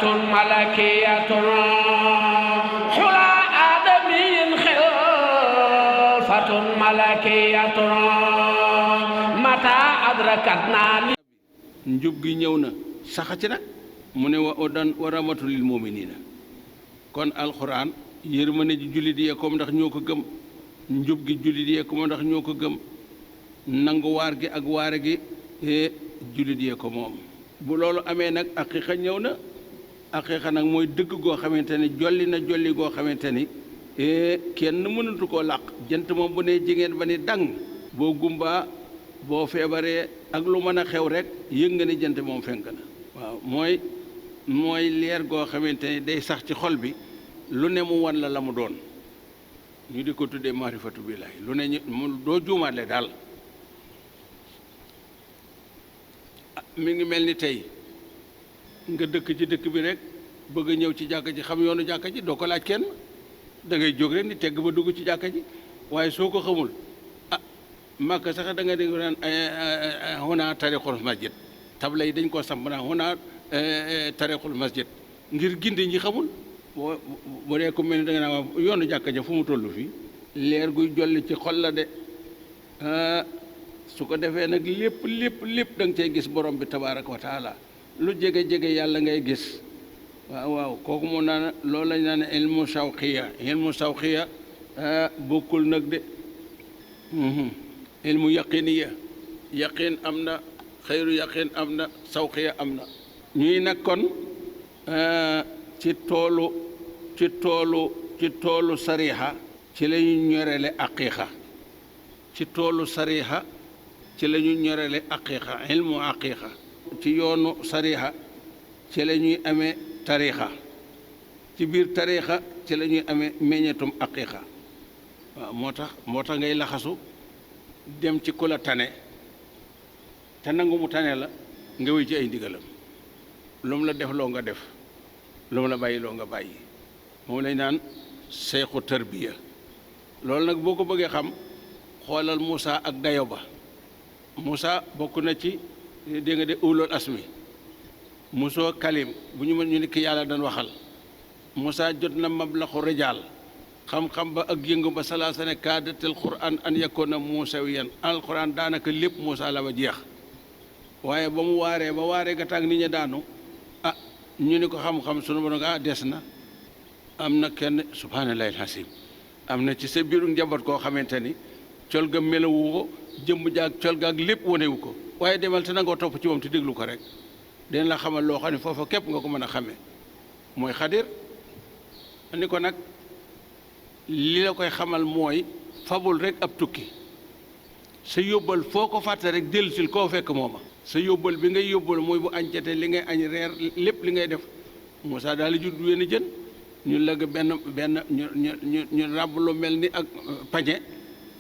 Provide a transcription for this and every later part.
ملكية حلى آدمي خلفة ملكية متى أدركتنا njub gi ñëw na saxati nag mu ne wa odan wa rahmatul lil muminina kon alxuraan yërmande ji jullit yee ko ndax ñoo ko gëm njub gi jullit yee ko ndax ñoo ko gëm nangu waar gi ak waare gi jullit yee ko moom bu loolu amee nag aqiqa ñëw na aqiqa nag mooy dëgg goo xamante ni jolli na jolli goo xamante ni kenn mënatu koo làq jant moom bu ne jigéen ba ni dang boo gumbaa boo feebaree ak lu mën a xew rek yëg nga ni jant moom fenk na waaw mooy leer goo xamante ni day sax ci xol bi lu ne mu wan la mu doon ñu di ko tuddee maarifatu billaahi lu ne ñu doo juumaale daal mi ngi mel ni tey nga dëkk ci dëkk bi rek bëgg a ñëw ci jàkka ji xam yoonu jàkka ji doo ko laaj kenn da ngay jóg rek ni tegg ba dugg ci jàkka ji waaye soo ko xamul màkk sax da nga dégg naan huna tariqul masjid tabla yi dañ koo samp naa huna tariqul masjid ngir ginde ñi xamul boo dee ko mel ni da nga naa waa yoonu jàkka ja fu mu toll fii leer guy jolli ci xol la de su ko defee nag lépp da nga cey gis borom bi tabaaraka wa taala lu jege yàlla ngay gis waaw kooku moo naan loolu lañ naan ilmu sawqiya bokkul nag de ilmu yaqiniya yaqin am na xayru yaqin am na sawqiya am na ñuy nag kon ci toolu sariha ci la ñu ñorele aqiqa ci toolu sariha ci la ñu ñorele aqiqa ilmu aqiqa ci yoonu sariha ci la ñuy amee tarixa ci biir tarixa ci la ñuy amee meññetum aqiqa waaw moo tax ngay laxasu dem ci ku la tane te nangu mu tane la nga wéy ci ay ndigalam lu mu la def loo nga def lu mu la bàyyi loo nga bàyyi moom lañ naan seexu tarbiya loolu nag boo ko bëggee xam xoolal Moussa ak dayo ba Moussa bokk na ci dégg nga de ulul asmi Moussa kalim bu ñu mën ñu ni ki yàlla daan waxal Moussa jot na mablaxu rijaal xam-xam ba ak yëngu ba salaasane kaadatil quran an yakuna muusawiyan alquran daanaka lépp Moussa la ba jeex waaye ba mu waaree ga tàng nit ñi daanu ñu ni ko xam-xam sunu borom des na am na kenn subhaanallahi alhasim am na ci sa biiru njaboot koo xamante ni col ga melawu ko jëmm jaag col gaag lépp wanewu ko waaye demal te nangoo topp ci moom te déglu ko rek dina la xamal loo xam ne foofa képp nga ko mën a xamee mooy xadir ni ko nag li la koy xamal mooy fabul rek ab tukki sa yóbbal foo ko fàtte rek dellusil koo fekk mooma sa yóbbal bi ngay yóbbal mooy bu añ jotee li ngay añ reer lépp li ngay def Moussa daal di judd wenn jën ñu lëgg benn ñu ràbb lu mel ni ak pañe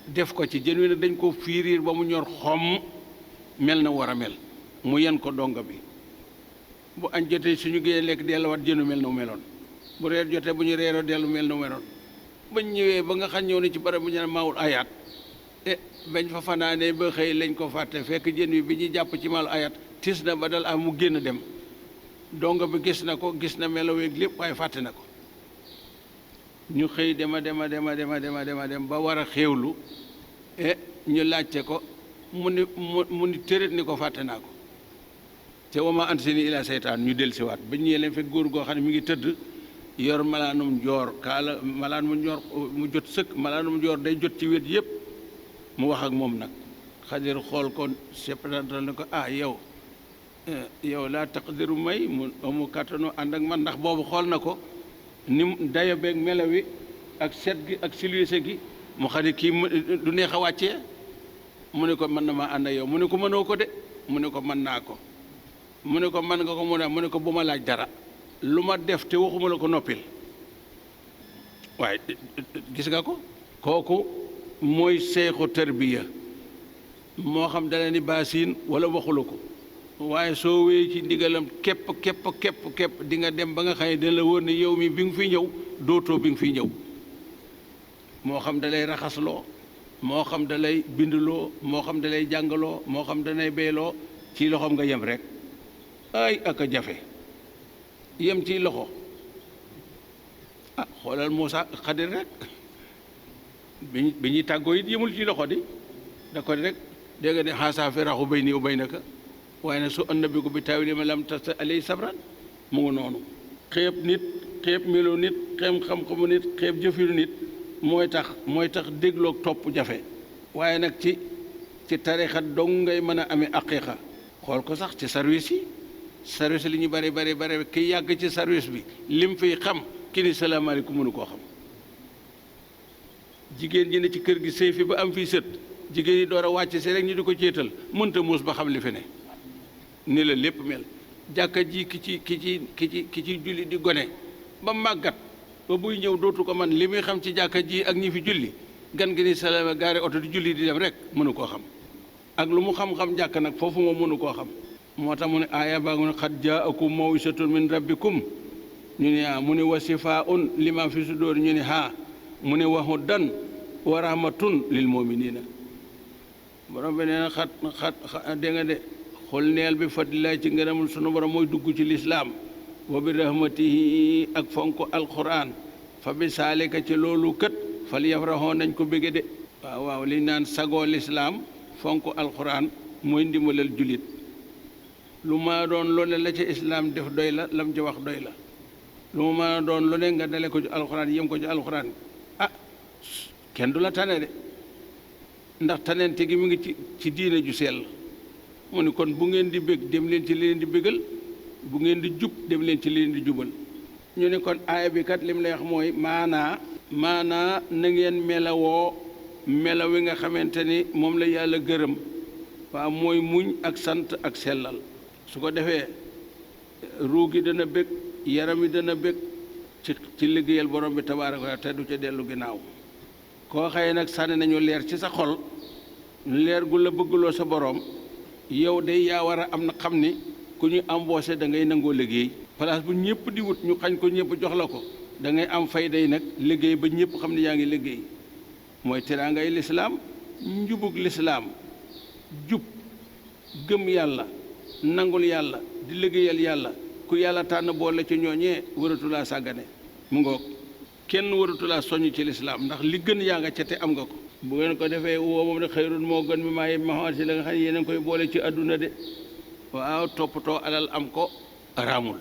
def ko ci jën wi nag dañ ko fiiriir ba mu ñor xomm mel na war a mel mu yen ko donga bi bu añ jotee suñu géeyee lekk delluwaat jënu mel na mu meloon bu reer jotee bu ñu reeroo dellu mel na mu meloon bañ ñëwee ba nga xam ñëw na ci barab bu ñu ne maawul ayaat bañ fa fanaanee ba xëy lañ ko fàtte fekk jën wi bi ñuy jàpp ci maawul ayaat tis na ba dal am mu génn dem donga bi gis na ko gis na meloweeg lépp waaye fàtte na ko ñu xëy dem ba war a xéewlu ñu laajte ko mu ni tërét ni ko fàtte naa ko te wama ansani ila seytaan ñu del siwaat ba ñëwee leen fekk góor goo xam ne mi ngi tëdd yor malaanum njoor kaala malaan mu njoor mu jot sëkk malaanum njoor day jot ci wet yëpp mu wax ak moom nag Xadir xool ko seppatal ne ko yow laa taqdiru may mu amu kàttanu ànd ak man ndax boobu xool na ko ni dayo beeg melaw wi ak set gi ak silwise gi mu xam ne kii du neex a wàccee mu ne ko mën na maa ànd ak yow mu ne ko mënoo ko de mu ne ko mën naa ko mu ne ko mën nga ko mu ne ko bu ma laaj dara lu ma def te waxuma la ko noppil waaye gis nga ko kooku mooy seexu tarbiya moo xam dana ni baasiin wala waxula ko waaye soo wéy ci ndigalam képp di nga dem ba nga xam ne dina la wóor ne yow mi bi nga fi ñëw dootoo bi nga fi ñëw moo xam da lay raxasloo moo xam da lay bindloo moo xam da lay jàngaloo moo xam danay beyloo ci loxoom nga yem rek ay ak a jafe yem ci loxo ah xoolal Muusa ak Xadir rek bi ñuy tàggoo it yemul ci loxo di da ko rek dégg nga ne xaasaa firaaxu bayni wa baynaka waaye nag su annabiku bi taawili ma lam tasta alay sabran mu ngi noonu xeeb nit xeeb melo nit xeeb xam-xamu nit xeeb jëfiru nit mooy tax dégloog topp jafe waaye nag ci tarixa dong ngay mën a amee aqiqa xool ko sax ci service li ñu bari ki yàgg ci service bi lim fiy xam ki ni salaamaaleykum mënu koo xam jigéen ji ne ci kër gi sëy fi ba am fii sët jigéen yi door a wàcc si rek ñu di ko céetal mënta muus ba xam li fi ne ni la lépp mel jàkka ji ki ci julli di gone ba màggat ba buy ñëw dootu ko man li muy xam ci jàkka ji ak ñi fi julli gan gi ni salaama gaare oto di julli di dem rek mënu koo xam ak lu mu xam-xam jàkk nag foofu moom mënu koo xam moo tax mu ne aaya baa ngu ne xad jaakum mawisatun min rabbikum ñu ne mu ne wa sifaun lima fi sudur ñu ne mu ne wa hudan wa rahmatun lil muminina borom bi nee na xat dégg nga de xol neel bi fadlilaay ci ngërëmul sunu borom mooy dugg ci lislaam wa bi rahmatihi ak fonk alquran fa bi saalika ci loolu kët fal yafraxoo nañ ko bége de waaw li naan sagoo lislaam fonk alquran mooy ndimbalal julit lu ma doon loole la ci islaam def doy la lam ci wax doy la lu ma doon lu ne nga dale ko ci alquran yem ko ci alquran kenn du la tane de ndax tanente gi mu ngi ci diine ju sell mu ne kon bu ngeen di bég dem leen ci leen di bégal bu ngeen di jub dem leen ci leen di jubal ñu ne kon aaya bi kat lim lay wax mooy maanaa na ngeen melawoo melaw wi nga xamante ni moom la yàlla gërëm waaw mooy muñ ak sant ak sellal su ko defee ruu gi dana bég yaram wi dana bég ci liggéeyal borom bi tabaaraka wa te du ca dellu ginnaaw koo xëye nag sànni nañu leer ci sa xol leer gu la bëggloo sa borom yow de yaa war a am na xam ni ku ñu embauché da ngay nangoo liggéey place bu ñëpp di wut ñu xañ ko ñëpp jox la ko da ngay am fayda yi nag liggéey ba ñëpp xam ne yaa ngi liggéey mooy teraangay lislaam njubug lislaam jub gëm yàlla nangul yàlla di liggéeyal yàlla ku yàlla tànn boole ci ñooñee waratulaa sàggane mu ngoog kenn waratulaa soññ ci lislaam ndax li gën yaa nga ca te am nga ko bu ngeen ko defee woo moom ne xëyrun moo gën mi maa yem ma si la nga xam ne yéen a ngi koy boole ci àdduna de waaw toppatoo alal am ko araamul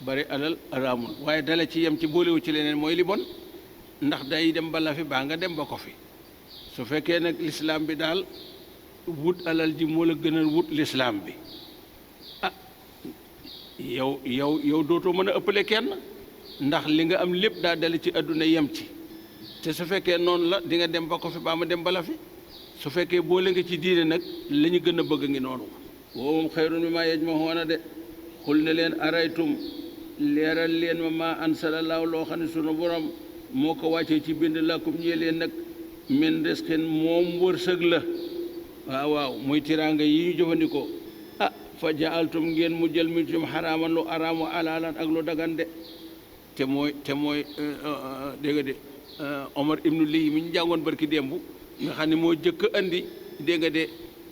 bari alal araamul waaye dala ci yem ci boolewu ci leneen mooy li bon ndax day dem ba la fi baa nga dem ba ko fi su fekkee nag lislaam bi daal wut alal ji moo la gënal wut lislaam bi yow dootoo mën a ëppale kenn ndax li nga am lépp daa dale ci àdduna yem ci te su fekkee noonu la di nga dem ba ko fi baa ma dem ba la fi su fekkee boole nga ci diine nag la ñu gën a bëgg ngi noonu woowum xayrun mi maa yajmahuuna de xul ne leen araytum leeral leen ma ansalallahu loo xam ne sunu borom moo ko wàccee ci bind lakum ñee leen nag min risqin moom wërsëg la waaw muy tiraanga yi ñu jëfandikoo fa jaaltum ngeen mu jël mi tum xaraaman lu araamu alaalan ak lu dagan de te mooy dégg nga de Omar ibnu lii mi ñu jàngoon barki démb nga xam ne moo jëkk andi dégg nga de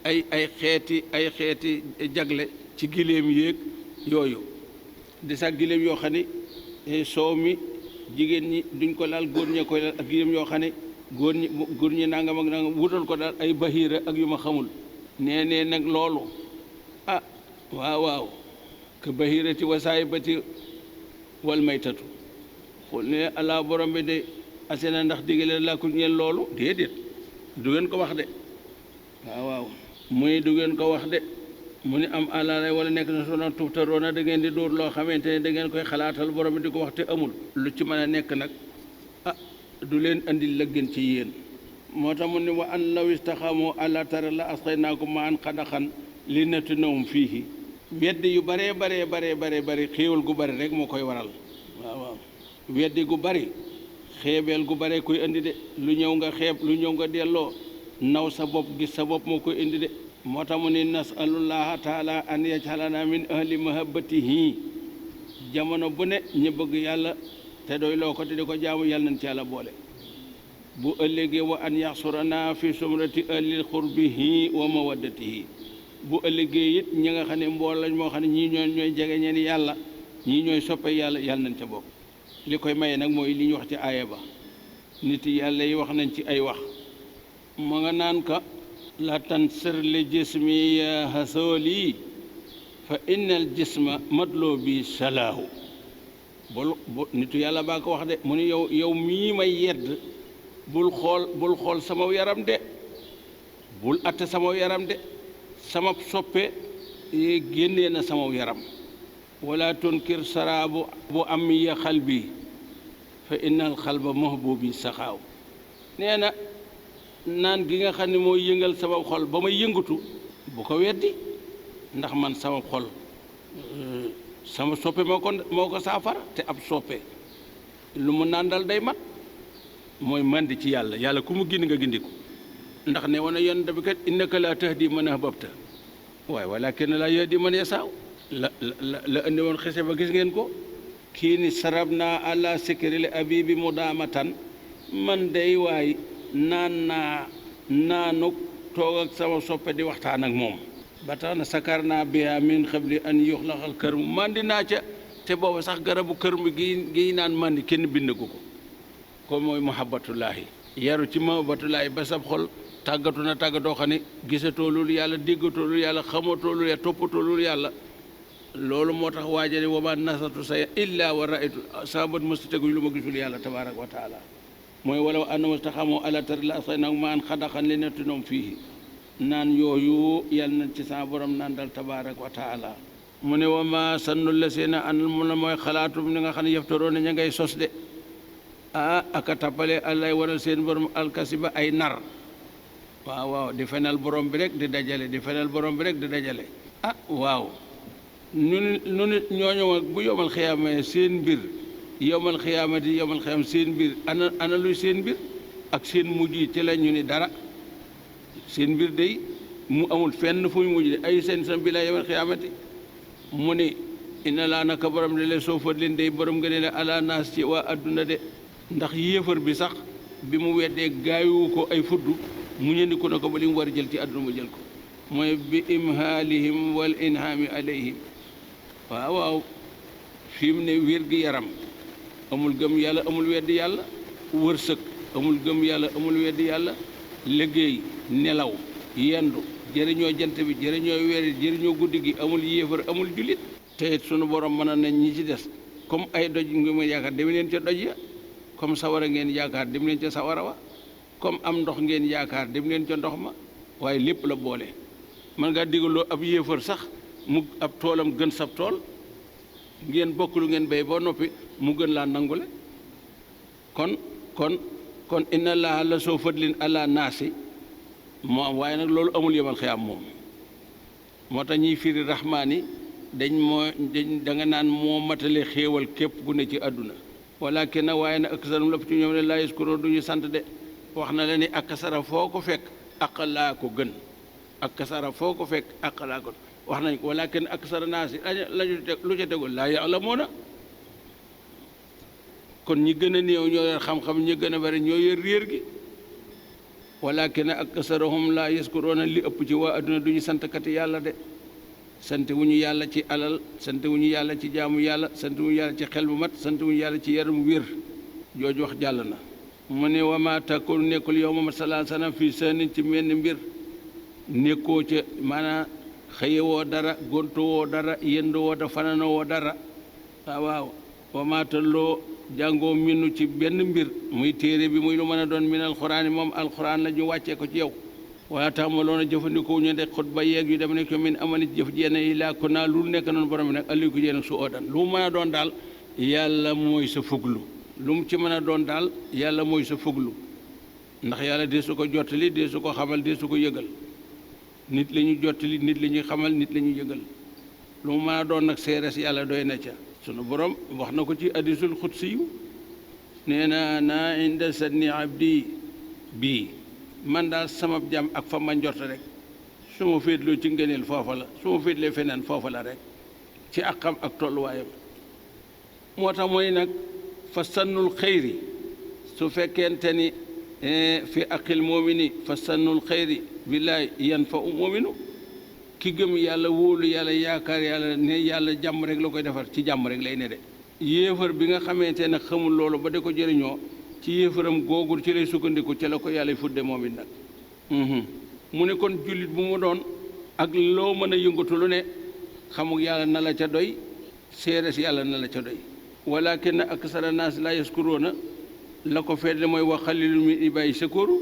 ay xeeti jagle ci giléem yéeg yooyu di sax giléem yoo xam ne soow mi jigéen ñi duñ ko laal góor ñee koy laal ak giléem yoo xam ne góor ñi nangam ak nangam wutal ko daal ay bahiira ak yu ma xamul nee nag loolu waaw ka bahirati wa saayibati wal maytatu xul ne allah borom bi de asena ndax digale laa ko ñeel loolu déedéet du ngeen ko wax de waaw muy du ngeen ko wax de mu ni am àlala wala nekk na sona tuftaroona da ngeen di dóor loo xamante ne da ngeen koy xalaatal borom bi di ko wax te amul lu ci mën a nekk nag du leen andil la gën ci yéen moo tax mu ne wa an law istaxaamoo àlla tara la asqaynaakum ma an xadaxan li naftinahum fiihi weddi yu bare xéewal gu bari rek moo koy waral waaw weddi gu bari xeebeel gu bare koy indi de lu ñëw nga xeeb lu ñëw nga delloo naw sa bopp gis sa bopp moo koy indi de moo tax mu ne nasalullaha taala an yaj'alana min ahli mahabbatihi jamono bu ne ñu bëgg yàlla te doy loo ko te di ko jaamu yàlla nañ ci yàlla boole bu ëllëgee wa an yaxsurana fi sumrati ahli xurbihi wa mawaddatihi bu ëllëgee it ñi nga xam ne mbool lañ moo xam ne ñii ñooy jege ñeen yàlla ñii ñooy soppe yàlla yàlla nañ ca bokk. li koy maye nag mooy li ñu wax ci aaya ba nit yàlla yi wax nañ ci ay wax ma nga naan ka la tansir li jismi ya hasooli fa innal jisma madloo bi salaahu bu nitu yàlla baa ko wax de mu ni yow mii may yedd bul xool sama yaram de bul atte sama yaram de sama soppe génnee na sama yaram wala tunkir saraabu bu am ya xal bi fa innal xalba mahbubi saxaaw nee na naan gi nga xam ne moo yëngal sama xol ba may yëngatu bu ko weddi ndax man sama xol sama soppe moo ko saafara te ab soppe lu mu naan dal day mat mooy mandi ci yàlla ku mu gindi nga gindi ko ndax ne wana yonent bi kat innaka laa tahdi man ahbabta waaye walakin laa yahdi man yasaaw la andi woon xese ba gis ngeen ko kii ni sarab naa àla sikril abibi mudaamatan man day waay naanuk toog ak sama soppe di waxtaan ak moom ba tax na sakar naa biha min xabli an yuxlaxal kër mu mandi naa ca te booba sax garabu kër mi gi naan mandi kenn bindagu ko kon mooy muhabbatullaahi yaru ci muhabbatullaahi ba sab xol tàggatu na tàggatoo xam ne gisatoo loolu yàlla déggatoo loolu yàlla xamatoo loolu yàlla toppatoo loolu yàlla loolu moo tax waajale wa ma nasatu say illa wa raaytu sama bët mësta teguñ lu ma gisul yàlla tabaraka wa taala mooy walaw anna mustaxamoo ala tari la asay nag ma an xadaxan li nettinoom fii naan yooyu yàlla na ci sama borom naan dal tabaraka wa taala mu ne wa ma sannu la seena anal mu ne mooy xalaatum ni nga xam ne yeftaroo na ña ngay sos de aka tappale allay waral seen borom alkasiba ay nar waaw di fenal borom bi rek di dajale di fenal borom bi rek di dajale waaw nu nit ñooñu bu yomal xiyaama seen mbir yomal xiyaamati yomal xiyaam seen mbir ana luy seen mbir ak seen mujj yi ci la ñu ni dara seen mbir day mu amul fenn fu mu mujj de ay seen sam bi la yomal xiyaamati mu ni ina laa naka borom de le soo fat leen day borom nga ne la ala naas ci waa adduna de ndax yéefar bi sax bi mu weddee gaayu ko ay fudd mu ñëndiku na ko ba li mu war a jël ci àdduna mu jël ko mooy bi imhaalihim wal inhaami alayhim waaw fi mu ne wér gi yaram amul gëm yàlla amul weddi yàlla wërsëg amul gëm yàlla amul weddi yàlla liggéey nelaw yendu jëriñoo jant bi jëriñoo weer jëriñoo guddi gi amul yéefar amul jullit te it sunu borom mën nañ ñi ci des comme ay doj ngi ma yaakaar dem leen ca doj ya comme sawara ngeen yaakaar dem leen ca sawara wa comme am ndox ngeen yaakaar dem leen ca ndox ma waaye lépp la boole man ngaa digaloo ab yéefar sax mu ab toolam gën sab tool ngeen bokk lu ngeen béy boo noppi mu gën laa nangule kon inna allaha la soo fadlin ala naasi moo am waaye nag loolu amul yemal xiyaam moom moo tax ñiy firi rahmaani da nga naan moo matale xéewal képp ku ne ci àdduna walakin nag waaye nag aksarum lépp ci ñoom ne laa yaskuro du ñu sant de wax na la ni akasara foo ko fekk aqalaa ko gën akasara foo ko fekk aqalaa ko wax nañ ko walakin aksara naasi lañu teg lu ca tegul laa ya'lamuuna kon ñi gën a néew ñoo yor xam-xam ñi gën a bari ñoo yor réer gi walakin aksarahum laa yaskuruuna li ëpp ci waa adduna du ñu santkati yàlla de sant wu ñu yàlla ci alal sant wu ñu yàlla ci jaamu yàlla sant wu ñu yàlla ci xel bu mat sant wu ñu yàlla ci yaram wér jooju wax jàll na mu ne wa maa takun nekkul yow Muhammad sallallahu alayhi wa sallam fii saanin ci menn mbir nekkoo ca maanaam xëye woo dara gontu woo dara yendu woo da fanana woo dara waaw wa maa talloo jàngoo minu ci benn mbir muy téere bi muy lu mën a doon min alxuraan moom alxuraan la ñu wàccee ko ci yow wala taamaloon a jëfandikoo ñu de xutba yeeg yu dem ne ko min amani jëf jéene yi laa ko naa lu nekk noonu borom bi nag alli ko jéene su oodan lu mu mën a doon daal yàlla mooy sa fuglu lu mu ci mën a doon daal yàlla mooy sa fuglu ndax yàlla dee su ko jottali dee su ko xamal dee su ko yëgal nit la ñu jottali nit la ñuy xamal nit la ñuy yëgal lu mu mën a doon nag seeres yàlla doy na ca sunu borom wax na ko ci hadiisul xudsi yu nee na inda sanni abdi bii man daal sama jàmm ak fa ma njort rek su ma féetloo ci ngëneel foofa la su ma féetlee feneen foofa la rek ci àqam ak tolluwaayam moo tax mooy nag fa sannul xayri su fekkente ni fi aqil mu'mini fa sannul xayri billaay yan fa u mu'minu ki gëm yàlla wóolu yàlla yaakaar yàlla ne yàlla jàmm rek la koy defar ci jàmm rek lay ne de yéefar bi nga xamante ne xamul loolu ba di ko jëriñoo ci yéefaram googu ci lay sukkandiku ci la ko yàlla fudde moom it nag mu ne kon jullit bu mu doon ak loo mën a yëngatu lu ne xamuk yàlla na la ca doy seere si yàlla na la ca doy walakin aksara naas la yaskuruuna la ko fedde mooy wa xalilun min ibaadi sakooru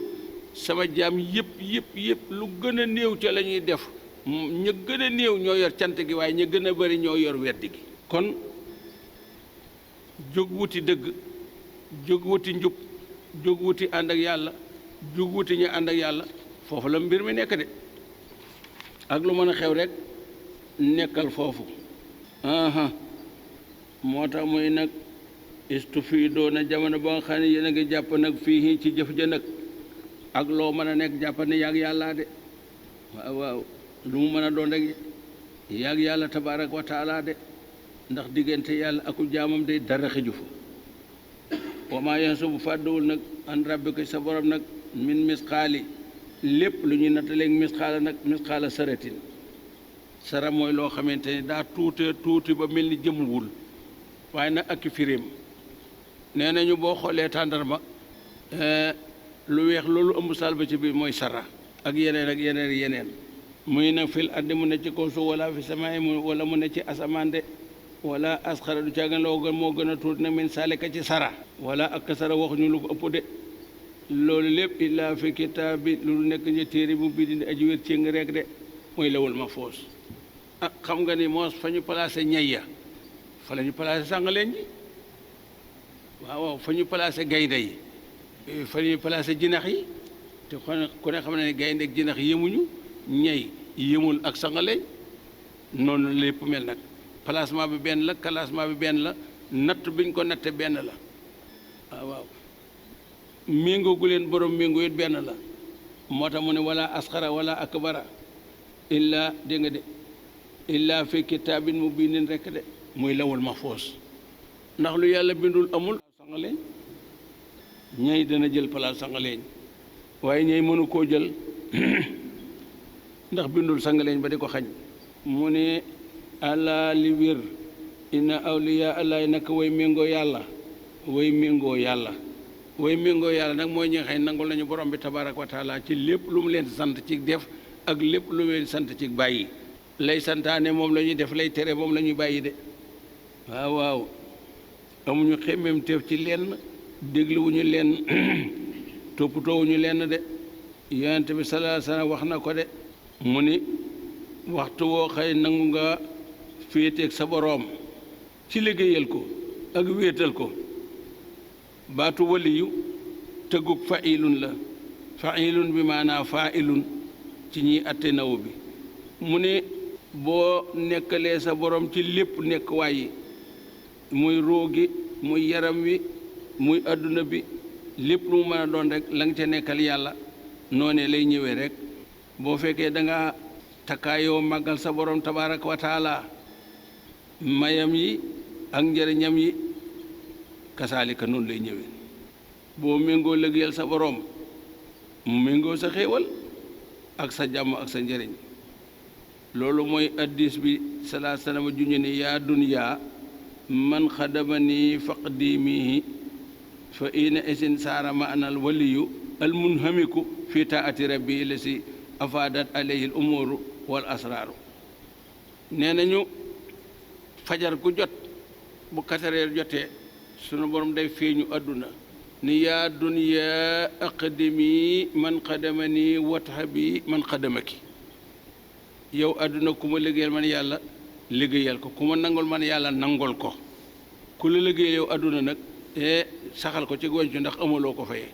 sama jaam yëpp lu gën a néew ca la ñuy def ña gën a néew ñoo yor cant gi waaye ña gën a bari ñoo yor weddi gi kon jóg wuti dëgg jóg wuti njub jóg wuti ànd ak yàlla jóg wuti ñu ànd ak yàlla foofu la mbir mi nekk de ak lu mën a xew rek nekkal foofu moo tax muy nag istu fii doona jamono ba nga xam ne yéen a ngi jàpp nag fii ci jëf ja nag ak loo mën a nekk jàpp ne yàgg yàllaa de waaw lu mu mën a doon rek yàgg yàlla tabaaraka wa taala de ndax diggante yàlla aku jaamam de dara xëju fa wa maa yansubu fàdduwul nag an rabbika sa borom nag min misqaali lépp lu ñuy nattaleeg misqaala nag misqaala saratin sara mooy loo xamante ni daa tuuti ba mel ni jëmuwul waaye nag ak firim nee nañu boo xoolee tàndarma lu weex loolu ëmb salba ci biir mooy sara ak yeneen muy nag fil ardi mu ne ci kaw suuf wala fi samaay wala mu ne ci asamaan de wala asxara du caagan loo gën moo gën a tuuti nag min saalika ci sara wala ak sara waxuñu lu ko ëpp de loolu lépp illaa fi kitaabi lu nekk ci téere bu bii di aji wér ci ngi rek de mooy lawul mahfuus xam nga ni moos fa ñu placé ñay ya fa la ñu placé sàngaleen ji waaw fa ñu placé gaynde yi fa ñu placé jinax yi te ku ne xam ne gaynde ak jinax yemuñu ñay yemul ak sàngaleen noonu lépp mel nag placement bi benn la classement bi benn la natt biñ ko natte benn la waaw méngoo gu leen borom méngoo it benn la moo tax mu ne wala asxara wala akbara illaa dégg nga de illaa fi kitaabin mubiinin rekk de muy lawul mahfuus ndax lu yàlla bindul amul sangaleñ ñay dana jël place sangaleñ waaye ñay mënu koo jël ndax bindul sangaleñ ba di ko xañ mu ne alaa li wér inna awliya allahi naka way méngoo yàlla way méngoo yàlla nag mooy ñi nga xam ne nangul nañu borom bi tabaaraka wa taala ci lépp lu mu leen sant ci def ak lépp lu mu leen sant ci bàyyi lay santaane moom la ñuy def lay tere moom la ñuy bàyyi de waaw amuñu xemmem teef ci lenn dégluwuñu lenn toppatoowuñu lenn de yonent bi sallallahu alayhi wa sallam wax na ko de mu ni waxtu woo xëy nangu nga féeteeg sa boroom ci liggéeyal ko ak wéetal ko baatu waliyu tëggug failun la failun bi maanaa failun ci ñiy atte naw bi mu ne boo nekkalee sa borom ci lépp nekk waayi muy roogi muy yaram wi muy adduna bi lépp lu mu mën a doon rek la nga ca nekkal yàlla noone lay ñëwee rek boo fekkee da nga takkaayoo màggal sa borom tabaaraka wa taala mayam yi ak njëriñam yi kasaalika noonu lay ñëwee boo méngoo liggéeyal sa borom mu méngoo sa xéewal ak sa jàmm ak sa njëriñ loolu mooy addis bi salaa salama juñu ne yaa duniyaa man xadamani faqdimihi fa ina isin saara ma anal waliyu almunhamiku fi taati rabbi la si afaadat alayhi al umuru wal asraaru nee nañu fajar gu jot bu 4 heures jotee sunu borom day feeñu àdduna ni yaa duniyaa aqdimi man xadamani wathabi man xadamaki yow àdduna ku ma liggéeyal man yàlla liggéeyal ko ku ma nangul man yàlla nangul ko ku la liggéeyal yow àdduna nag saxal ko ci goncu ndax amuloo ko fayee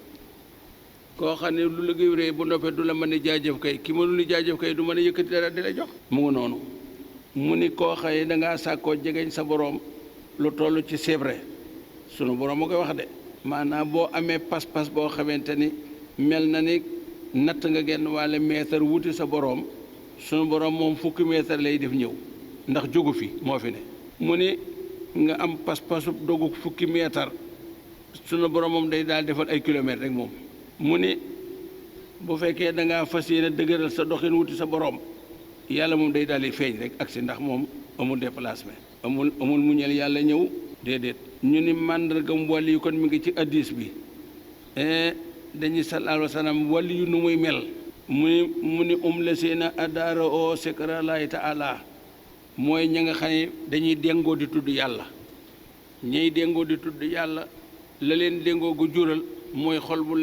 koo xam ne lu liggéey rëy bu noppee du la mën a jaajëf kay ki mënul ni jaajëf kay du mën a yëkkati dara di la jox mu ngi noonu mu ni koo xëy dangaa sàkkoo jegeñ sa boroom lu toll ci sebre sunu boroom ma koy wax de maanaam boo amee pas-pas boo xamante ni mel na ni natt nga genn wàlle meetar wuti sa boroom sunu boroom moom 10 meetar lay def ñëw ndax jógu fi moo fi ne mu ni nga am pas-pasu dogu 10 meetar sunu boroom moom day daal defal ay kilomètres rek moom mu ni bu fekkee dangaa fas yéene dëgëral sa doxin wuti sa boroom yàlla moom day daal di feeñ rek agsi ndax moom amul déplacement amul muñal yàlla ñëw déedéet. ñu ni màndargam wàlli yu kon mi ngi ci addis bi dañuy sallallahu alayhi wa sallam wàlli yu nu muy mel mu ni la seena adaara o sikrallaahi taala mooy ña nga xam ne dañuy déngoo di tudd yàlla. ñey déngoo di tudd yàlla la leen déngoo gu jural mooy xol bu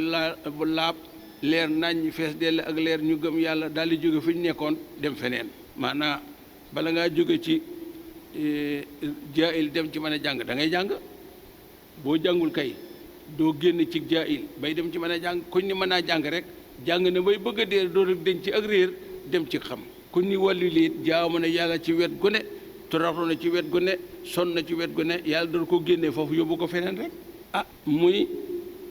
laab leer nañ fees dell ak leer ñu gëm yàlla daal di jóge fi ñu nekkoon dem feneen. maanaam bala ngaa jóge ci jaahil dem ci mën a jàng da ngay jàng boo jàngul kay doo génn ci jaahil bay dem ci mën a jàng kuñ ni mën naa jàng rek jàng na bay bëgg a dee doo rek denc ci ak réer dem ci xam. kuñ ni wàllu lii jaamu na yàlla ci wet gu ne toroxlu na ci wet gu ne sonn na ci wet gu ne yàlla doon ko génnee foofu yóbbu ko feneen rek.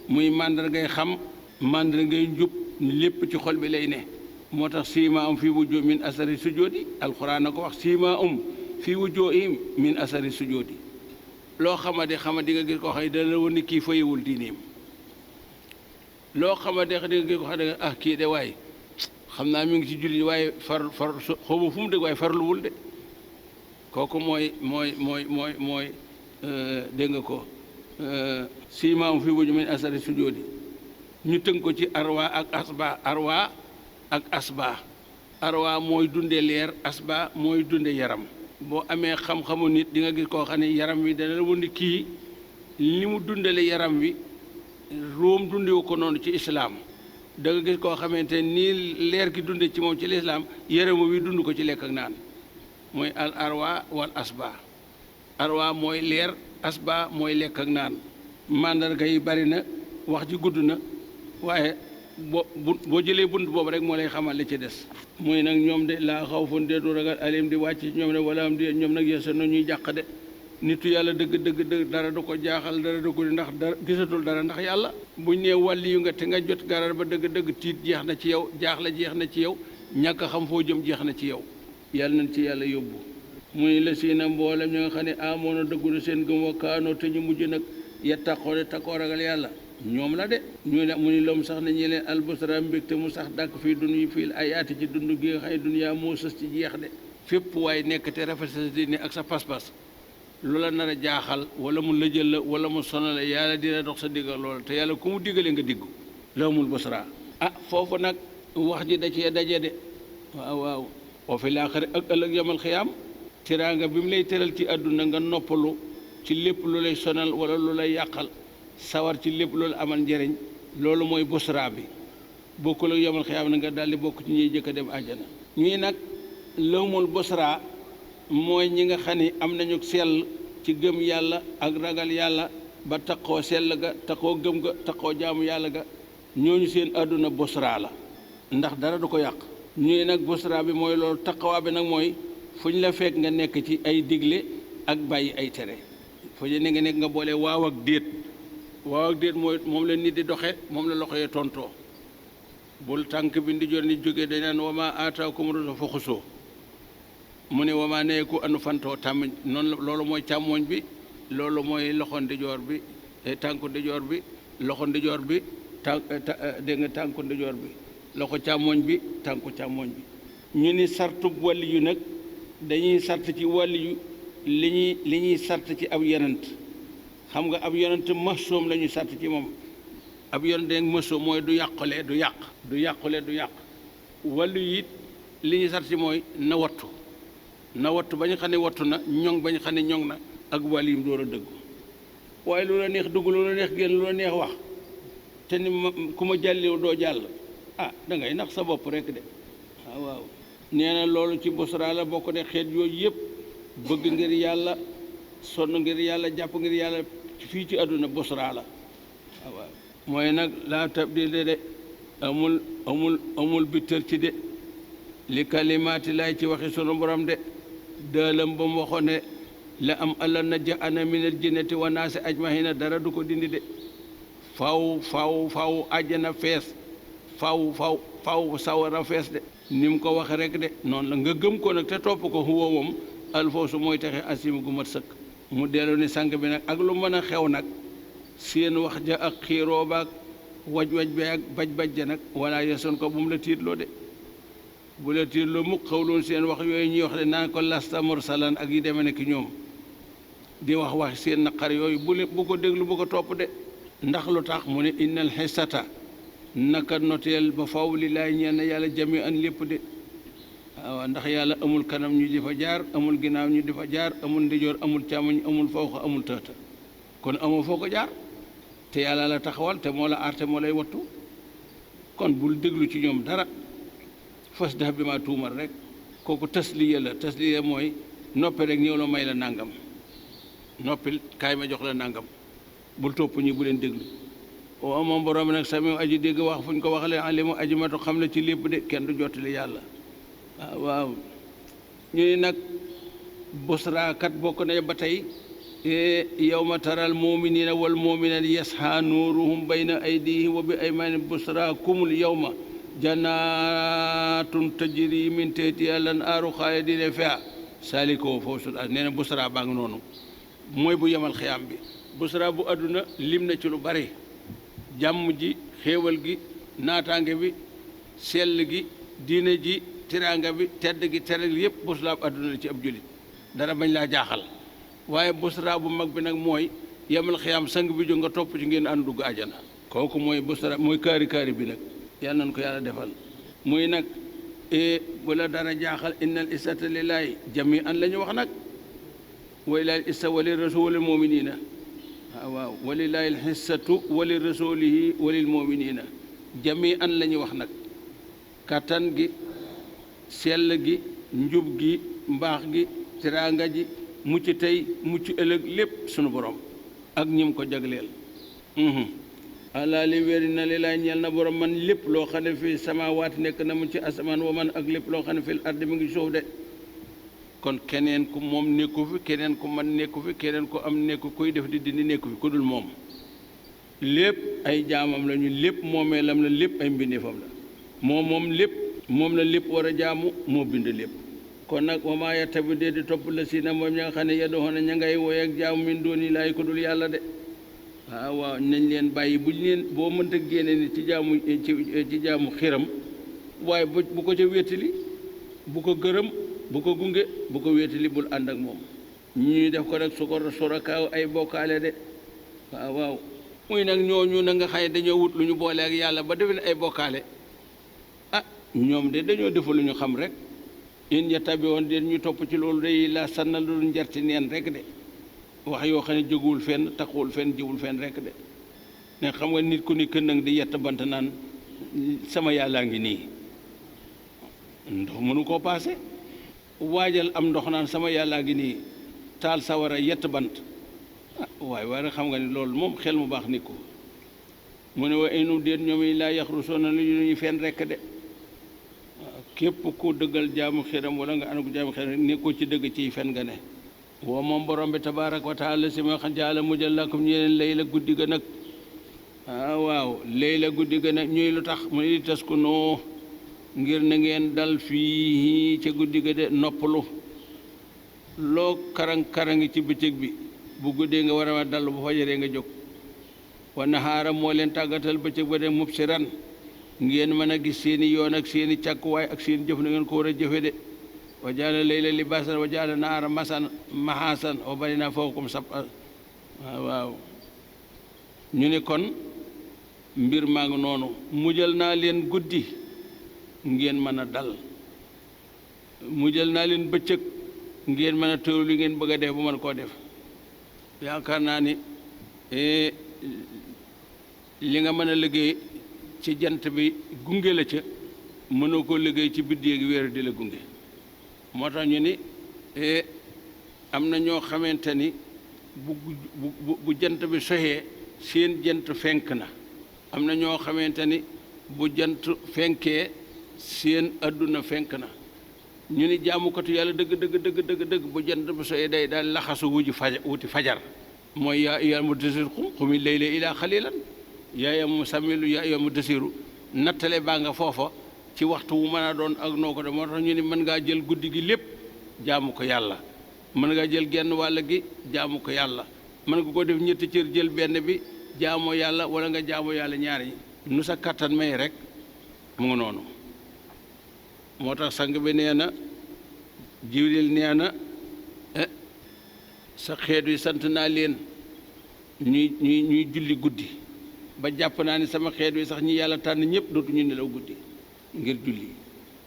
muy màndargay xam màndargay njub lépp ci xol bi lay ne. moo tax siimaa um fii wujjoo min asari sujoodi alxuraan na ko wax siimaa um fii wujjoo im min asari sujoodi loo xamadi nga gis ko xam dana la woon ni kii fayewul diineem loo xamadi di nga gis ko xam kii de waaye xam naa mi ngi ci julli waaye far xawma fu mu dëgg waaye farluwul de kooku mooy dégg nga ko siimaa um fii wujjoo min asari sujoodi ñu tënk ko ci arwa ak asba arwa mooy dunde leer asba mooy dunde yaram. boo amee xam-xamu nit di nga gis koo xam ne yaram wi dana la woon ni kii li mu dundale yaram wi róom dundewu ko noonu ci islaam da nga gis koo xamante nii leer gi dunde ci moom ci lislaam yaram wi dund ko ci lekk ak naan mooy al arwa wal asba arwa mooy leer asba mooy lekk ak naan. màndarga yi bari na wax ji gudd na waaye boo jëlee bunt boobu rek moo lay xamal li ci des. muy nag ñoom de laa xawfun deetu ragal alim di wàcc ñoom ne wala am di ñoom nag yesa na ñuy jàq de nitu yàlla dëgg dara du ko jaaxal dara du ko ndax dara gisatul dara ndax yàlla buñ nee wàlli yu nga te nga jot garar ba dëgg tiit jeex na ci yow jaaxle jeex na ci yow ñàkk a xam foo jëm jeex na ci yow yàlla nañ ci yàlla yóbbu. muy la si na mboolem ñi nga xam ne amoon na dëggu na seen gëm wa kaanoo te ñu mujj nag yettaqoo de takkoo ragal yàlla ñoom la de ñu ne mu ni loom sax na ñi leen albusra mbégte mu sax dàkk fii dund fii ayaati ci dund gi nga xam ne duniyaa moo sës ci jeex de fépp waaye nekk te rafet sa diine ak sa pas-pas lu la nar a jaaxal wala mu lëjal la wala mu sonal la yàlla dina dox sa diggal loolu te yàlla ku mu diggalee nga diggu lawmul busra. foofu nag wax ji da cee daje de waaw wa fi laaxira ak ëllëg yamal xiyaam teraanga bi mu lay teral ci àdduna nga noppalu ci lépp lu lay sonal wala lu lay yàqal sawar ci lépp loolu amal njëriñ loolu mooy busra bi bokkul ak yamal xiyaam na nga daal di bokk ci ñuy jëkk a dem àjjana. ñii nag lawmul busra mooy ñi nga xam ni am nañu sell ci gëm yàlla ak ragal yàlla ba taqoo sell ga taqoo gëm ga taqoo jaamu yàlla ga ñooñu seen àdduna busra la ndax dara du ko yàq. ñuy nag busra bi mooy loolu taqawaa bi nag mooy fu ñu la fekk nga nekk ci ay digle ak bàyyi ay tere fu ñu ne nga nekk nga boole waaw ak déet mooy moom la nit di doxe moom la loxo yee tontoo bul tànk bi ndi jor nit jógee dañ naan wama aataakum rasul fa xusoo mu ne wama neeku anu fantoo tàmm noonu loolu mooy càmmooñ bi loolu mooy loxo ndijoor bi tànku ndijoor bi loxo ndijoor bi dégg nga tànku ndijoor bi loxo càmmooñ bi tànku càmmooñ bi. ñu ni sartu wàlli yu nag dañuy sart ci wàlli yu li ñuy sart ci ab yonent xam nga ab yonent masoom la ñuy sart ci moom ab yonent rek masoom mooy du yàqule du yàq wàllu yi it li ñuy sart ci mooy na wattu ba ñu xam ne wattu na ñoŋ ba ñu xam ne ñoŋ na ak wàllu yi mu door a dëggu waaye lu la neex dugg lu la neex génn lu la neex wax te ni ku ma jàlliw doo jàll da ngay nax sa bopp rek de waaw nee na loolu ci busra la bokk ne xeet yooyu yëpp bëgg ngir yàlla sonn ngir yàlla jàpp ngir yàlla fii ci àdduna busra la waaw mooy nag laa tabdila de amul bittal ci de li kalimaati laay ci waxi sunu borom de dëlam ba mu waxoon ne la am alla na ja ana minal jinnati wa naasi ajmahina dara du ko dindi de faw àjjana fees faw sawara fees de ni mu ko waxe rek de noonu la nga gëm ko nag te topp ko huwa moom alfoosu mooy taxe asim gu mat sëkk. mu dellu ni sang bi nag ak lu mën a xew nag seen wax ja ak xiiroo baak waj bi ak baj ja nag wala yesoon ko bu mu la tiitloo de bu la tiirloo mukk xawloon seen wax yooyu ñuy wax de naan ko lasta mursalan ak yi demee nekk ñoom di wax seen naqar yooyu bu ko déglu bu ko topp de ndax lu tax mu ne innal xissata naka noteel ba faw li laay ñeen yàlla jami an lépp de waaw ndax yàlla amul kanam ñu di fa jaar amul ginnaaw ñu di fa jaar amul ndijoor amul càmmoñ amul fawqa amul tëëta kon amoo foo ko jaar te yàlla la taxawal te moo la aar te moo lay wattu kon bul déglu ci ñoom dara fas def bi ma tuumal rek kooku tasliya la tasliya mooy noppi rek ñëw la may la nàngam noppil kaay ma jox la nàngam bul topp ñi bu leen déglu o moom borom nag sami aji dégg wax fu ñu ko waxalee alimu aji matu xam ne ci lépp de kenn du jottali yàlla waaw ñu ni nag busraakat bokk na ba tey yawma taral muminina wal muminat yasha nuuruhum bayna aydihim wa bi aymanihim busraakumul yawma jannatun tajri min tahtiha al-anhaaru xaalidina fiha saliko fawzul nee na busra baa ngi noonu mooy bu yemal xiyaam bi busra bu àdduna lim na ci lu bari jàmm ji xéewal gi naataange bi sell gi diine ji tiraanga bi tedd gi teral yëpp busra bu àdduna la ci ab julit dara bañ laa jaaxal waaye busra bu mag bi nag mooy yemal xiyaam sang bi jóg nga topp ci ngeen ànd dugg àjjana kooku mooy busra mooy kaari kaari bi nag yal nañ ko yàlla defal muy nag bu la dara jaaxal innal izzata lillahi jami an la ñu wax nag wa lillahi al-izzatu wa li rasulil muminina waaw wa lillahi al-izzatu wa li rasulihi wa lil muminina jami an la ñu wax nag kattan gi sell gi njub gi mbaax gi tiraanga ji mucc tey mucc ëllëg lépp sunu borom ak ñim ko jagleel ala li wéri na li laay ñeel na borom man lépp loo xam ne fii samaawaat nekk na mu ci asamaan wa man ak lépp loo xam ne fii ardi mu ngi suuf de kon keneen ku moom nekku fi keneen ku man nekku fi keneen ku am nekku kuy def di dindi nekku fi ku dul moom lépp ay jaamam la ñu lépp moomeelam la lépp ay mbindeefam la moom lépp moom la lépp war a jaamu moo bind lépp kon nag wamaa yattabi dee di topp la si na moom ña nga xam ne yad'uuna ña ngay woy ak jaamu min duuni laahi ku dul yàlla de waaw nañ leen bàyyi buñ leen boo mënta génne ni ci jaamu xiram waaye bu ko ca wéetali bu ko gërëm bu ko gunge bu ko wéetali bul ànd ak moom ñuy def ko rek su ko surakaaw ay bokkaale de waaw muy nag ñooñu na nga xam ne dañoo wut lu ñu boole ak yàlla ba defe ne ay bokkaale ñoom de dañoo defa lu ñu xam rek in yattabi woon de ñu topp ci loolu day la sànnal lu njarti neen rek de wax yoo xam ne jóguwul fenn taxawul fenn jiwul fenn rek de ne xam nga nit ku ni kën nag di yett bant naan sama yàllaa ngi nii ndox mënu koo paase waajal am ndox naan sama yàllaa ngi nii taal sawara yett bant waaye xam nga ni loolu moom xel mu baax nit ko mu ne wa inum déet ñoom yi laa yaxrusoona lu ñu fenn rek de képp ku dëggal jaamu xiram wala nga anaku jaamu xiram nekkoo ci dëgg ciy fen nga ne woo moom borom bi tabaaraka wa taala si ma xam jaala mujjal lakum ñeneen lay la guddi ga nag waaw lay la guddi ga nag ñuy lu tax mu ne di tas ku noo ngir na ngeen dal fii ca guddi ga de noppalu loo karang-karangi ci bëccëg bi bu guddee nga war a dal bu fajaree nga jóg wa nahaara moo leen tàggatal bëccëg ba de mubsiran ngeen mën a gis seeni yoon ak seeni càkkuwaay ak seeni jëf na ngeen ko war a jëfe de wa jaala layla libaasan wa jaala nahaara mahaasan wa banayna fawqakum sab'an waaw ñu ne kon mbir maa ngi noonu mujjal naa leen guddi ngeen mën a dal mujjal naa leen bëccëg ngeen mën a tëru li ngeen bëgg a def bu mën koo def yaakaar naa ni li nga mën a liggéey ci jant bi gunge la ca mënoo koo liggéey ci biddi ak weer di la gunge moo tax ñu ni am na ñoo xamante ni bu jant bi soxee seen jant fenk na am na ñoo xamante ni bu jant fenkee seen adduna fenk na ñu ni jaamukatu yàlla dëgg bu jant bi soxee day daal laxasu wuti fajar mooy yaa ayyuhal mudassir qumi layla illaa qaliilan yaa ayyuhal muzammilu yaa ayyuhal mudassiru nattale baa nga foofa ci waxtu wu mën a doon ak noo ko de moo tax ñu ni mën ngaa jël guddi gi lépp jaamu ko yàlla mën ngaa jël genn wàll gi jaamu ko yàlla mën nga ko def ñetti cër jël benn bi jaamoo yàlla wala nga jaamoo yàlla ñaar yi nu sa kattan may rek mu ngi noonu moo tax sang bi nee na Jibril nee na sa xeet wi sant naa leen ñuy julli guddi ba jàpp naa ni sama xeet wi sax ñi yàlla tànn ñëpp dootuñu nelaw guddi ngir julli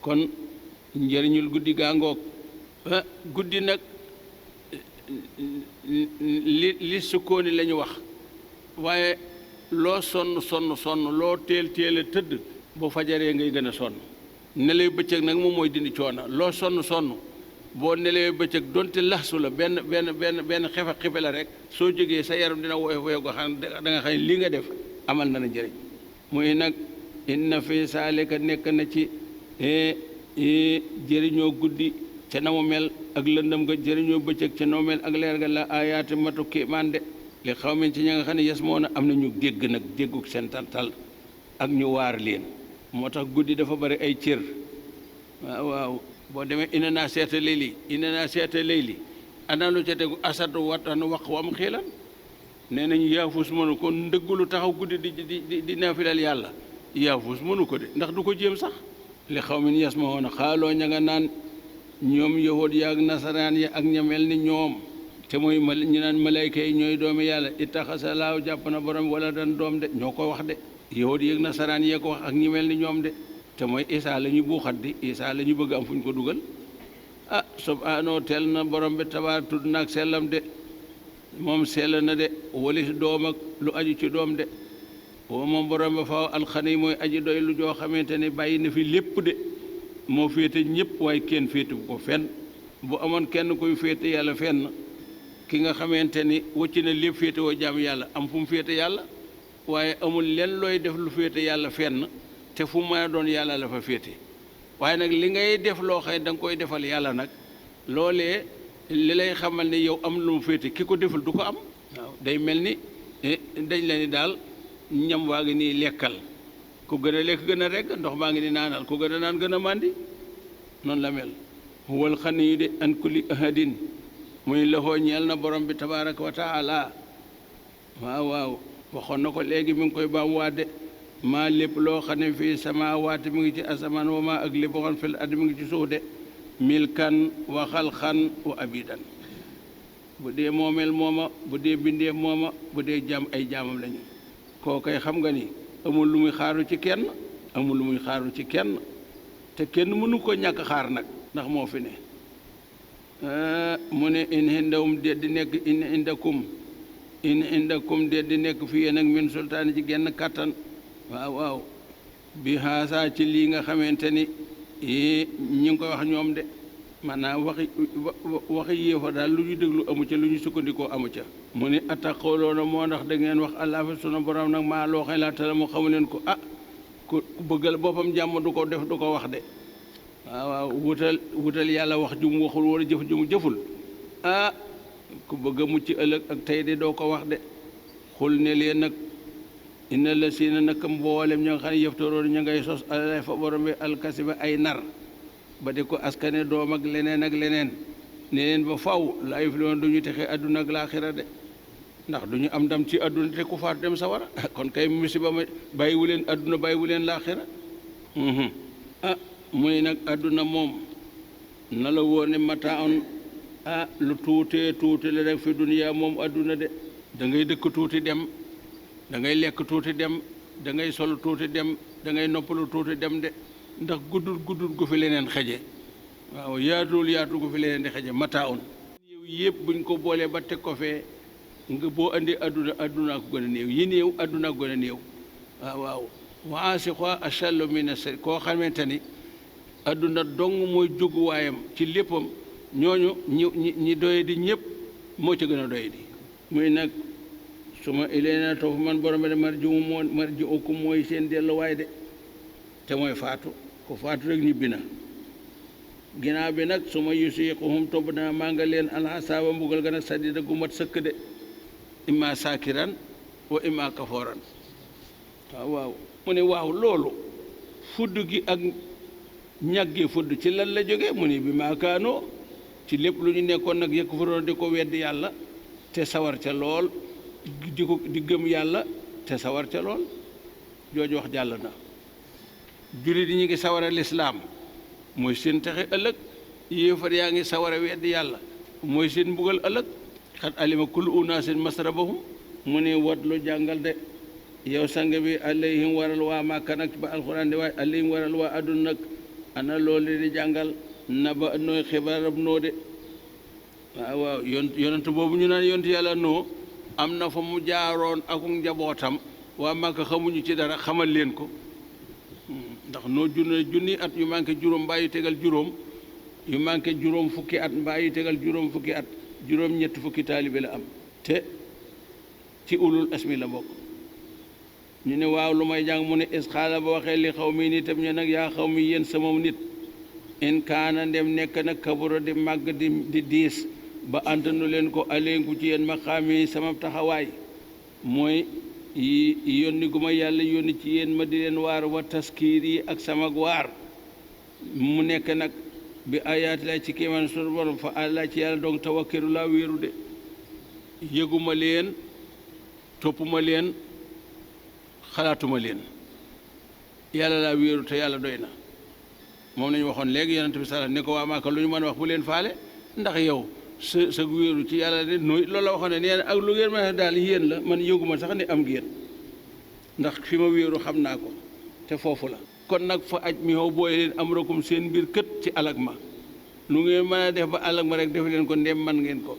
kon njëriñul guddi gaa ngoog guddi nag li sukkooni la ñu wax waaye loo sonn loo teel a tëdd boo fajaree ngay gën a sonn nelaw bëccëg nag moom mooy dindi coono loo sonn boo nelawee bëccëg donte laxsu la benn xefa xife la rek soo jógee sa yaram dina woyof go xam da nga xam li nga def amal na njëriñ muy nag inna fi saalika nekk na ci jëriñoo guddi ca na mu mel ak lëndëm nga jëriñoo bëccëg ca na mu mel ak leer ga la ayaati matu kéemaan de li xaw min ci ña nga xam ne yes moo na am na ñu dégg nag dégguk seen tantal ak ñu waar leen moo tax guddi dafa bari ay cër waaw boo demee ina naa seeta layli ana lu ca tegu asadu watan wax wam xiilan nee nañu yaafus mënu ko ndëggulu taxaw guddi di naafilal yàlla yaafus mënu ko de ndax du ko jéem sax li xaw min yes ma woon xaaloo ña nga naan ñoom yahud ya ak nasaraan ya ak ña mel ni ñoom te mooy ñu naan malayka yi ñooy doomi yàlla ittaxasa laaw jàpp na borom wala dan doom de ñoo ko wax de yahud yi ak nasaraan yee ko wax ak ñi mel ni ñoom de te mooy isaa la ñu buuxat di isaa la ñu bëgg am fu ñu ko dugal subhaanahu teel na borom bi tabaar tudd naag sellam de moom sell na de walis doom ak lu aju ci doom de woo moom borom bi faaw alxani mooy aji doy lu joo xamante ne bàyyi na fi lépp de moo féete ñëpp waaye kenn féete ko fenn bu amoon kenn kuy féete yàlla fenn ki nga xamante ni wëcc na lépp féete woo jaam yàlla am fu mu féete yàlla waaye amul len looy def lu féete yàlla fenn te fu mën a doon yàlla la fa féete waaye nag li ngay def loo xam ne da nga koy defal yàlla nag loolee li lay xamal ne yow am lu mu féete ki ko deful du ko am waaw day mel ni dañ la ni daal ñam waa ngi nii lekkal ku gën a lekk gën a regg ndox maa ngi ni naanal ku gën a naan gën a màndi noonu la mel huwal xaniyu de an kulli ahadin muy loxoo ñeel na borom bi tabaraka wa taala waaw waxoon na ko léegi mi ngi koy baam waade maa lépp loo xam ne fii samaawaati mi ngi ci asamaan wa maa ak lépp waxoon fil ardi mi ngi ci suuf de milkan wa xalxan wa abidan bu dee moomeel mooma bu dee bindeef mooma bu dee jaam ay jaamam lañu koo koy xam nga ni amul lu muy xaaru ci kenn te kenn mënu ko ñàkk xaar nag ndax moo fi ne mu ne in indawum de di nekk in indakum de di nekk fi yéen ak min sultaani ci genn kàttan waaw bi xaasaa ci lii nga xamante ni ñi ngi koy wax ñoom de maanaam waxi yéefa daal lu ñu déglu amu ca lu ñu sukkandikoo amu ca mu ne attaqooloona moo ndax da ngeen wax allah fi sunu borom nag maa loo xam laa tala mu xamu leen ko ku bëggal boppam jàmm du ko def du ko wax de waaw wutal yàlla wax ju mu waxul wala jëf ju mu jëful ku bëgg a mucc ëllëg ak tey de doo ko wax de xul ne leen nag inna la siina nag mboolem ña nga xam ne yëftaroon ña ngay sos alay fa borom bi alkasiba ay nar ba di ko askane doom ak leneen ne leen ba faw laa yuflihoon du ñu texe adduna ak laaxira de ndax du ñu am ndam ci adduna te ku faatu dem sawara kon kay musiba ma bàyyiwu leen adduna bàyyiwu leen laaxira muy nag adduna moom na la wóor ne mataan lu tuute la rek fi duniyaa moom adduna de da ngay dëkk tuuti dem da ngay lekk tuuti dem da ngay sol tuuti dem da ngay noppalu tuuti dem de ndax guddul gu fi leneen xeje waaw yaatu gu fi leneen di xeje mataan néew yëpp buñ ko boolee ba teg ko fee nga boo andi adduna ko gën a néew yi néew adduna ko gën a néew waaw waasiqa achallu min asari koo xamante ni adduna dong mooy jóguwaayam ci léppam ñooñu ñi doye di ñëpp moo ca gën a doye di muy nag suma ilayna topp man borom bi de marji'ukum mooy seen delluwaay de te mooy faatu ko faatu rek ñibbi na ginnaaw bi nag suma yusiquhum topp dana maa nga leen alxasaaba mbugal gën a sadida gu mat sëkk de imma saakiran wa imma kafooran waaw mu ne waaw loolu fudd gi ak ñàggee fudd ci lan la jóge mu ne bi maakaanoo ci lépp lu ñu nekkoon nag yëkk faroon di ko weddi yàlla te sawar ca lool di gëm yàlla te sawar ca lool jooju wax jàll na jullit yi ñu ngi sawara lislaam mooy seen texe ëllëg. yéefar yaa ngi sawara weddi yàlla mooy seen mbugal ëllëg. xat alima kullu unaasin masrabahum mu ne wat lu jàngal de yow sang bi alayhim waral waa Màkka nag ba alxuraan di waaye alayhim waral waa àdduna nag ana loolu di jàngal na ba nooy xibaarab noo de waaw waaw yonent boobu ñu naan yonent yàlla noo am na fa mu jaaroon ak njabootam waa Màkka xamuñu ci dara xamal leen ko ndax noo junni at yu manqué juróom mbaa yu tegal juróom yu manqué juróom fukki at mbaa yu tegal juróom fukki at juróom ñett fukki taalibe la am te ci ulul asmi la bokk. ñu ne waaw lu may jàng mu ne isxaala ba waxee li xaw mi nitam ñu nag yaa xaw mi yéen sama nit in kaana ndem nekk nag kabura di màgg di diis ba antanu leen ko aleenku ci yéen maqaami sama taxawaay mooy yónni gu ma yàlla yónni ci yéen ma di leen waar wa taskiir yi ak sama waar mu nekk nag bi ayaati laa ci kéemaan sunu borom fa àllaa ci yàlla donc tawakkilu laa wéeru de yëguma leen toppuma leen xalaatuma leen yàlla laa wéeru te yàlla doy na moom nañu waxoon léegi yonent bi sala ne ko waa Màkka lu ñu mën a wax bu leen faale ndax yow sa wéeru ci yàlla de nooy loolu la waxoon ne nee na ak lu ngeen ma daal yéen la man yëguma sax ne am ngeen ndax fi ma wéeru xam naa ko te foofu la kon nag fa aj mi xaw booy leen am rakum seen mbir kët ci alag ma lu ngeen mën a def ba alag ma rek def leen ko ndem man ngeen ko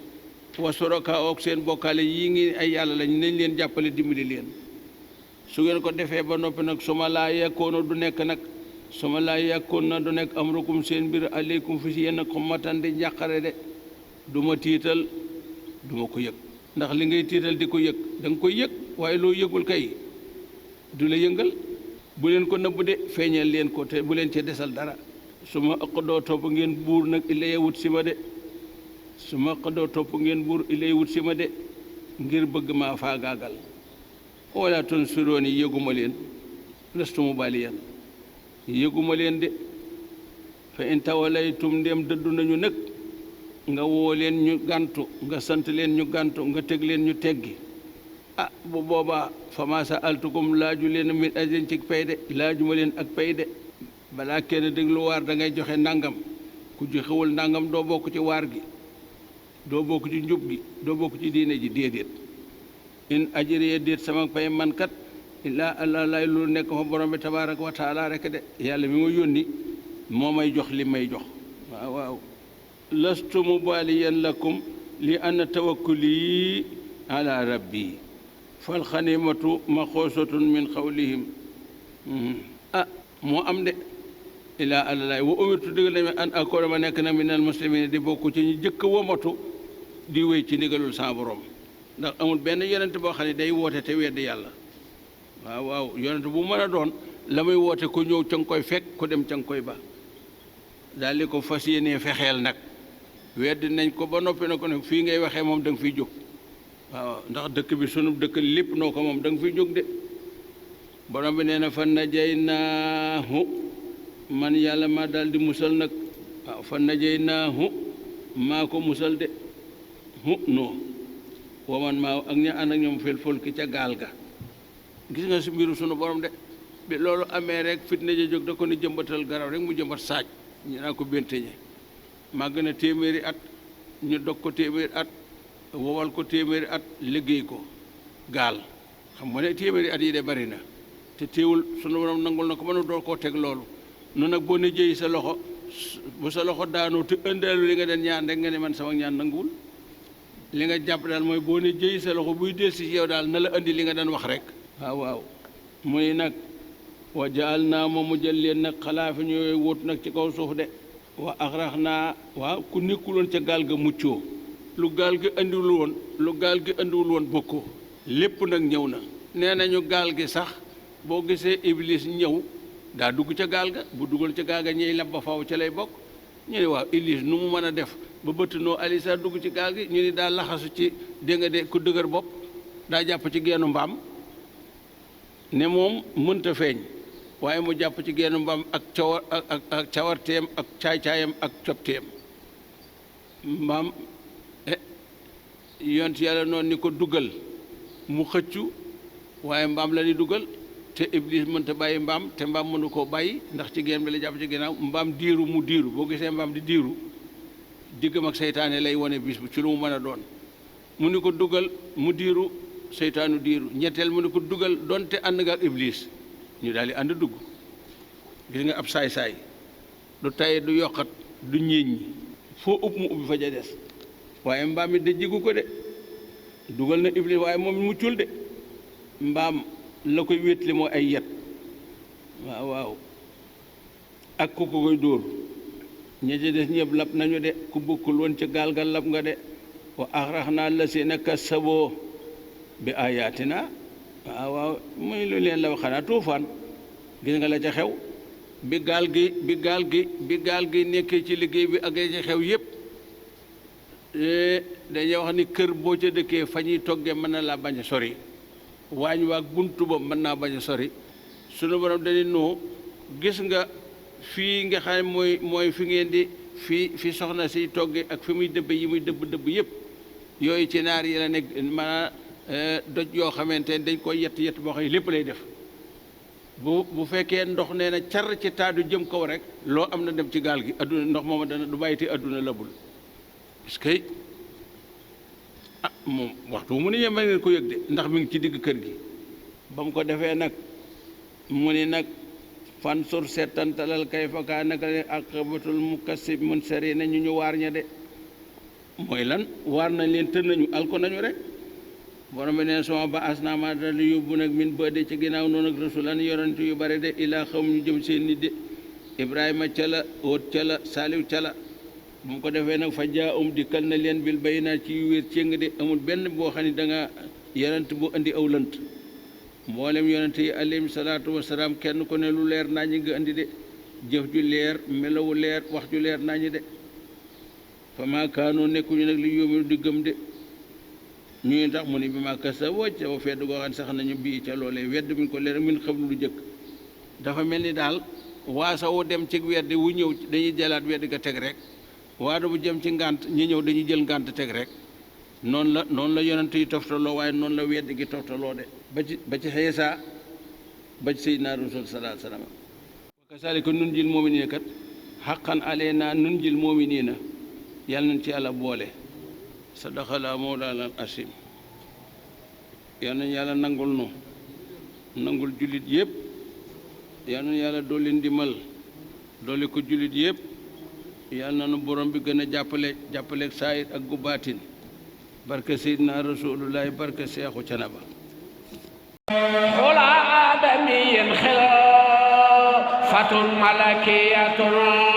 wa soroka ook seen bokkaale yii ngi ay yàlla lañ nañ leen jàppale dimbali leen su ngeen ko defee ba noppi nag su ma laa yekkoona du nekk nag su ma laa yekkoon na du nekk am rakum seen mbir aleykum fi si yéen xommatan di njàqare de du ma tiital du ma ko yëg ndax li ngay tiital di ko yëg da nga koy yëg waaye loo yëgul kay du la yëngal bu leen ko nëbb de feeñal leen ko te bu leen ca desal dara su ma ëqdoo topp ngeen buur nag ilay wut si ma de su ma ëqdoo topp ngeen buur ilay wut si ma de ngir bëgg maa faagaagal wala ton surooni yëguma leen lastu mubaliyan yëguma leen de fa in tawalaytum ndem dëddu nañu nag nga woo leen ñu gàntu nga sant leen ñu gàntu nga teg leen ñu teggi ah bu boobaa fama sa altukum laaju leen min ajrin ci pay de laajuma leen ak pay de balaa kenn déglu waar da ngay joxe ndàngam ku joxewul ndàngam doo bokk ci waar gi doo bokk ci njub gi doo bokk ci diine ji déedéet in ajriya déet sama pay man kat illaa allah lay lu nekk fa borom bi tabaaraka wa taala rek de yàlla mi ma yónni moo may jox li may jox waaw waaw lastu mubaliyan lakum li anna tawakkuli ala rabbi fal xanimatu maxoosatun min xawlihim ah moo am de ilaa àlalaay wa umirtu digal nañ an akoona ma nekk na minal muslimin di bokk ci ñu jëkk womatu di wéy ci ndigalul sa borom ndax amul benn yonent boo xam ne day woote te weddi yàlla waaw waaw yonent bu mën a doon la muy woote ku ñëw ca nga koy fekk ku dem ca nga koy ba daal di ko fas yéenee fexeel nag weddi nañ ko ba noppi na ko ne fii ngay waxee moom da nga fiy jóg waaw ndax dëkk bi sunu dëkk lépp noo ko moom da nga fiy jóg de borom bi nee na fa najaynaahu man yàlla maa daal di musal nag waaw fa najaynaahu maa ko musal de noo waman maa ak ña ànd ak ñoom fil fulki ca gaal ga gis nga si mbiru sunu borom de bi loolu amee rek fitna ja jóg da ko ni jëmbatal garab rek mu jëmbat saaj ñu naa ko benteñe màgg na téeméeri at ñu dog ko téeméeri at wowal ko téeméeri at liggéey ko gaal xam nga ne téeméeri at yi de bari na te téewul sunu borom nangul na ko mënu door koo teg loolu noonu nag boo ne jëy sa loxo bu sa loxo daanoo te ëndaalu li nga den ñaan rek nga ne man sama ñaan nanguwul li nga jàpp daal mooy boo ne jëy sa loxo buy del si yow daal na la andi li nga daan wax rek waaw waaw muy nag wa jaal naa moom mu jël leen nag xalaafi ñooy wut nag ci kaw suuf de wa axrax naa waaw ku nekkuloon ca gaal ga muccoo lu gaal gi andiwul woon bokkoo lépp nag ñëw na nee nañu gaal gi sax boo gisee iblis ñëw daa dugg ca gaal ga bu dugal ca gaal ga ñey lab ba faw ca lay bokk ñu ne waaw iblis nu mu mën a def ba bëttinoo alisa dugg ci gaal gi ñu ni daa laxasu ci dégg nga de ku dëgër bopp daa jàpp ci geenu mbaam ne moom mënta feeñ waaye mu jàpp ci geenu mbaam ak cawarteem ak caay-caayam ak copteem mbaam yont yàlla noonu ni ko dugal mu xëccu waaye mbaam la ni dugal te iblis mënta bàyyi mbaam te mbaam mënu koo bàyyi ndax ci geen bi la jàpp ci ginnaaw mbaam diiru mu diiru boo gisee mbaam di diiru diggam ak seytaane lay wane bis bu ci lu mu mën a doon mu ni ko dugal mu diiru seytaanu diiru ñetteel mu ni ko dugal donte ànd nga ak iblis ñu daal di ànd dugg gis nga ab saay-saay du taye du yokkat du ñiiñ ñi foo ub mu ubbi fa ja des waaye mbaam it da jigu ko de dugal na iblis waaye moom muccul de mbaam la koy wétli mooy ay yet waaw waaw ak ku ko koy dóor ña ca des ñëpp lab nañu de ku bokkul woon ca gaal ga lab nga de wa axraxnaa llaziina kazzaboo bi aayaatinaa waaw waaw muy lu leen la wax xanaa tuufaan gis nga la ca xew bi gaal gi nekkee ci liggéey bi ak la ca xew yépp dañuy wax ni kër boo ca dëkkee fa ñuy toggee mën na laa bañ a sori waañ waag buntu ba mën naa bañ a sori sunu borom dañuy noo gis nga fii nga xam ne mooy fi ngeen di fi soxna si toggee ak fi muy dëbb yi muy dëbb yépp yooyu ci naar yi la nekk maanaam doj yoo xamante ne dañ koy yett boo xam ne lépp lay def bu fekkee ndox nee na car ci taadu jëm kaw rek loo am na dem ci gaal gi adduna ndox mooma dana du bàyyi te adduna labul parce que moom waxtu mu ne ñee mën ngeen ko yëg de ndax mi ngi ci digg kër gi ba mu ko defee nag mu ni nag fan sur seetantalal kay fa kaa naka ne aqibatul munsariina ñu waar ña de mooy lan waar nañ leen tën nañu alko nañu rek borom bi neen sama ba asna ma dal yóbbu nag min ba de ci ginnaaw noonu ak rasulan yonent yu bare de ilaa xaw ñu jëm seen nit de ibrahima ca la óot ca la saaliw ca la bu mu ko defee nag fa jaa dikkal na leen bil bayinaat ci yu wér céng de amul benn boo xam ne da nga yonent bu andi aw lënt mboolem yonent yi alayhim salaatu wasalaam kenn ku ne lu leer naa ñi nga andi de jëf ju leer melawu leer wax ju leer naa ñi de fa maa kaanoo nekkuñu nag li yóominu di gëm de ñu tax mu ne bi maa kasa wocc wa fedd goo xam sax nañu bii ca loolee wedd min ko leer min xam lu jëkk dafa mel ni daal waasa wu dem ci weddi wu ñëw dañuy jëlaat weddi ga teg rek waado bu jëm ci ngànt ñi ñëw dañuy jël ngànt teg rek noonu la yonent yi toftaloo waaye noonu la weddi gi toftaloo de ba ci Iisaa ba ci Seydina Rasul sallallahu alayhi wa sallam wa kasaalika nunjil mu'miniina kat haqqan alaynaa nunjil mu'miniina yàlla nañ ci yàlla boole sadaqallaahu mawlaanal asiim yal nañu yàlla nangul jullit yëpp yal nañu yàlla dolli ndimbal dolli ko jullit yëpp yal na nu borom bi gën a jàppaleeg saayir ak gu baatin barke Seydina Rasulullahi barke Seexu Canaba xula aadamiyin xilaafatun malakiyatun